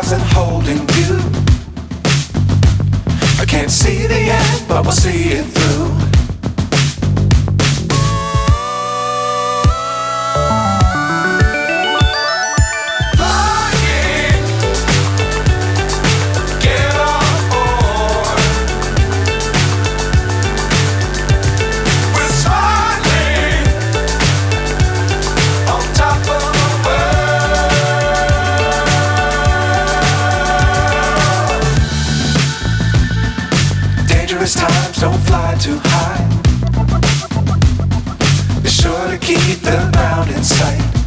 stars and holding you. I can't see the end, but we'll see it through. Times don't fly too high. Be sure to keep the ground in sight.